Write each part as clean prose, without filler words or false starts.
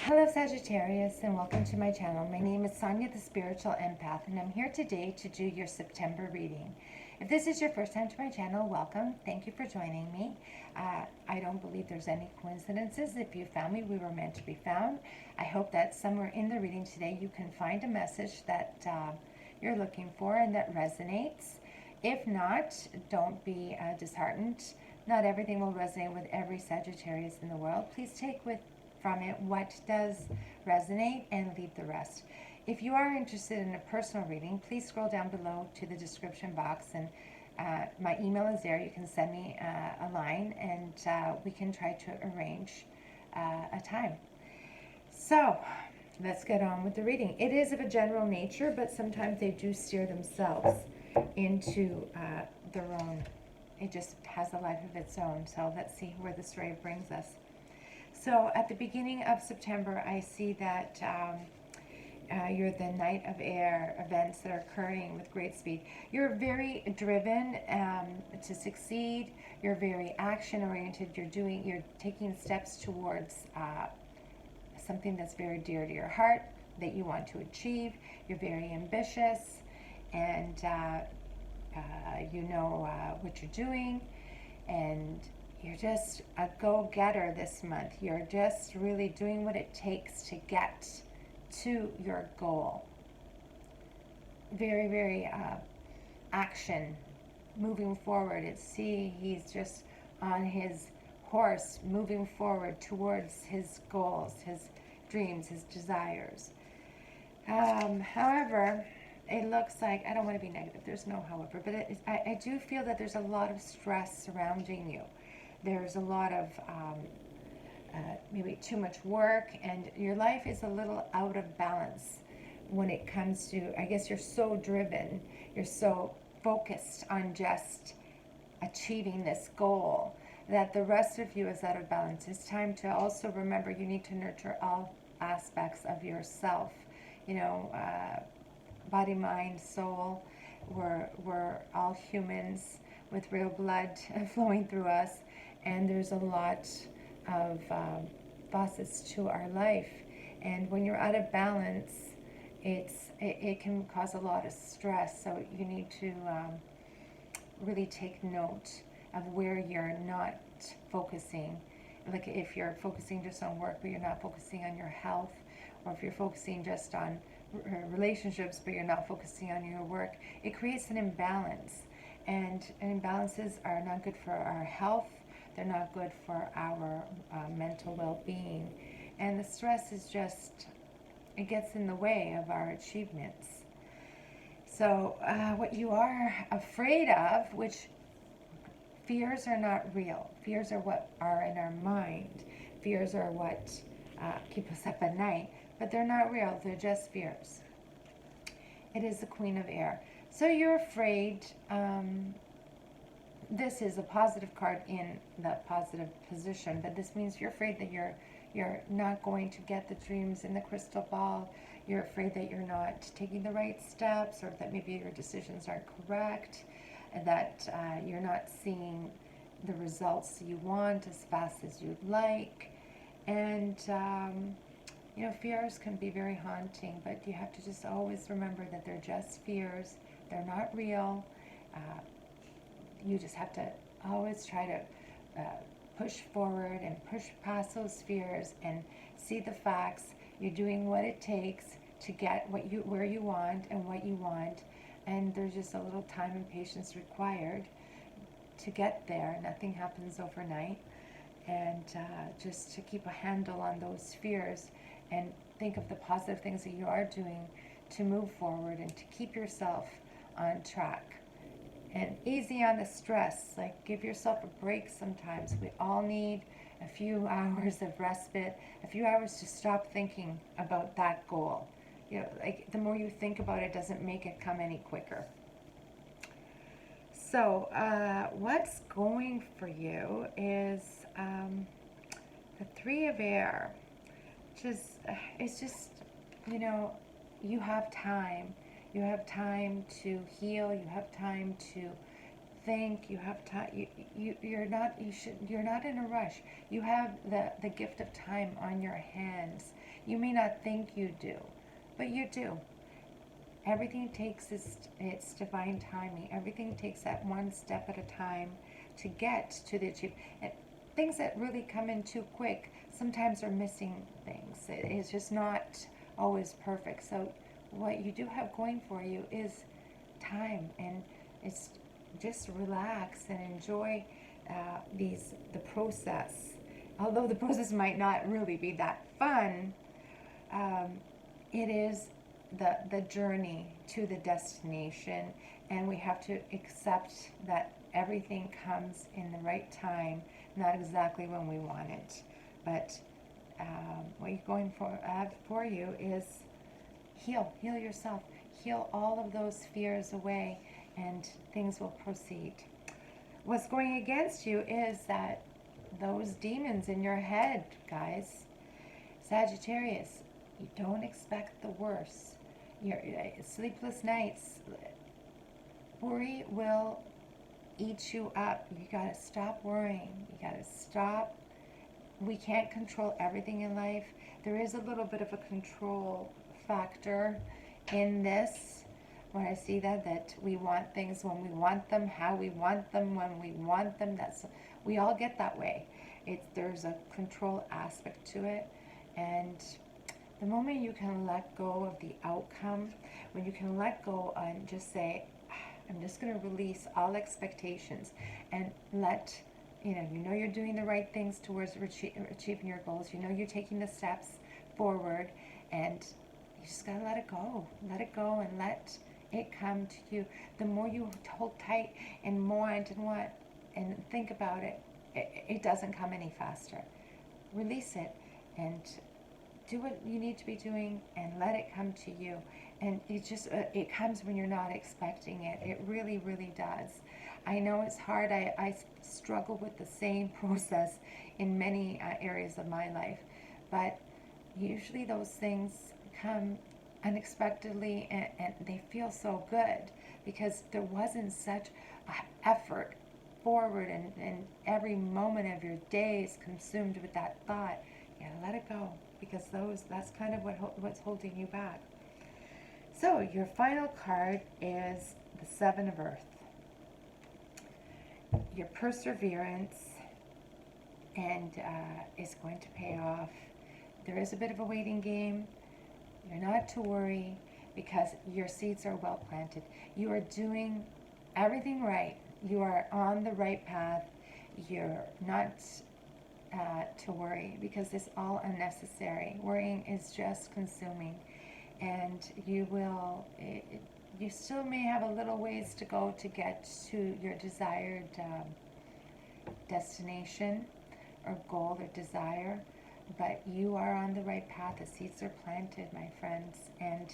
Hello Sagittarius, and welcome to my channel. My name is Sonia the Spiritual Empath, and I'm here today to do your September reading. If this is your first time to my channel, welcome. Thank you for joining me. I don't believe there's any coincidences. If you found me, we were meant to be found. I hope that somewhere in the reading today you can find a message that you're looking for and that resonates. If not, don't be disheartened. Not everything will resonate with every Sagittarius in the world. Please take from it what does resonate and leave the rest. If you are interested in a personal reading, please scroll down below to the description box, and my email is there. You can send me a line, and we can try to arrange a time. So let's get on with the reading. It is of a general nature, but sometimes they do steer themselves into their own. It just has a life of its own. So let's see where the story brings us. So at the beginning of September, I see that you're the Knight of Air, events that are occurring with great speed. You're very driven to succeed. You're very action-oriented. You're taking steps towards something that's very dear to your heart that you want to achieve. You're very ambitious, and you know what you're doing, and you're just a go-getter this month. You're just really doing what it takes to get to your goal. Very, very action, moving forward. He's just on his horse, moving forward towards his goals, his dreams, his desires. However, it looks like, I don't want to be negative, there's no however, but I do feel that there's a lot of stress surrounding you. There's a lot of maybe too much work, and your life is a little out of balance when it comes to, I guess you're so driven, you're so focused on just achieving this goal that the rest of you is out of balance. It's time to also remember you need to nurture all aspects of yourself, you know, body, mind, soul. We're all humans with real blood flowing through us, and there's a lot of facets to our life. And when you're out of balance, it can cause a lot of stress. So you need to really take note of where you're not focusing. Like if you're focusing just on work, but you're not focusing on your health, or if you're focusing just on relationships, but you're not focusing on your work, it creates an imbalance. And imbalances are not good for our health. They're not good for our mental well-being. And the stress is just, it gets in the way of our achievements. So what you are afraid of, which fears are not real. Fears are what are in our mind. Fears are what keep us up at night. But they're not real. They're just fears. It is the Queen of Air. So you're afraid. This is a positive card in the positive position, but this means you're afraid that you're not going to get the dreams in the crystal ball. You're afraid that you're not taking the right steps, or that maybe your decisions aren't correct, and that you're not seeing the results you want as fast as you'd like. And you know, fears can be very haunting, but you have to just always remember that they're just fears. They're not real. You just have to always try to push forward and push past those fears and see the facts. You're doing what it takes to get where you want and what you want, and there's just a little time and patience required to get there. Nothing happens overnight, and just to keep a handle on those fears and think of the positive things that you are doing to move forward and to keep yourself on track. And easy on the stress, like give yourself a break sometimes. We all need a few hours of respite, a few hours to stop thinking about that goal. You know, like the more you think about it, doesn't make it come any quicker. So what's going for you is the Three of Air, which is, it's just, you know, you have time. You have time to heal. You have time to think. You have time. You're not. You're not in a rush. You have the gift of time on your hands. You may not think you do, but you do. Everything takes its divine timing. Everything takes that one step at a time to get to the achievement. Things that really come in too quick sometimes are missing things. It's just not always perfect. So what you do have going for you is time, and it's just relax and enjoy the process. Although the process might not really be that fun, it is the journey to the destination, and we have to accept that everything comes in the right time, not exactly when we want it. But what you're going for you is heal yourself, heal all of those fears away, and things will proceed. What's going against you is that those demons in your head, guys. Sagittarius, you don't expect the worst. Your sleepless nights, worry will eat you up. You gotta stop worrying. You gotta stop. We can't control everything in life. There is a little bit of a control factor in this. When I see that we want things when we want them, how we want them, when we want them, we all get that way. There's a control aspect to it, and the moment you can let go of the outcome, when you can let go and just say, I'm just going to release all expectations and let, you know you're doing the right things towards achieving your goals. You know you're taking the steps forward, and you just got to let it go. Let it go and let it come to you. The more you hold tight and want and think about it, it doesn't come any faster. Release it and do what you need to be doing and let it come to you. And it comes when you're not expecting it. It really, really does. I know it's hard. I struggle with the same process in many areas of my life, but usually those things come unexpectedly, and they feel so good because there wasn't such effort forward, and every moment of your day is consumed with that thought. Yeah, let it go, because that's kind of what's holding you back. So your final card is the Seven of Earth. Your perseverance and is going to pay off. There is a bit of a waiting game. You're not to worry because your seeds are well planted. You are doing everything right. You are on the right path. You're not to worry because it's all unnecessary. Worrying is just consuming, and you still may have a little ways to go to get to your desired destination or goal or desire, but you are on the right path. The seeds are planted, my friends, and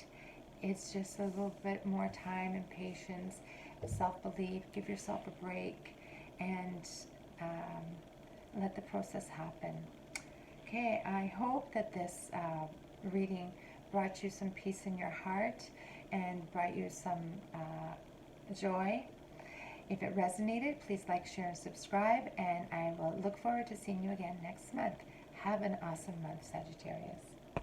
it's just a little bit more time and patience, self-belief. Give yourself a break and let the process happen. Okay, I hope that this reading brought you some peace in your heart and brought you some joy. If it resonated, please like, share, and subscribe, and I will look forward to seeing you again next month. Have an awesome month, Sagittarius.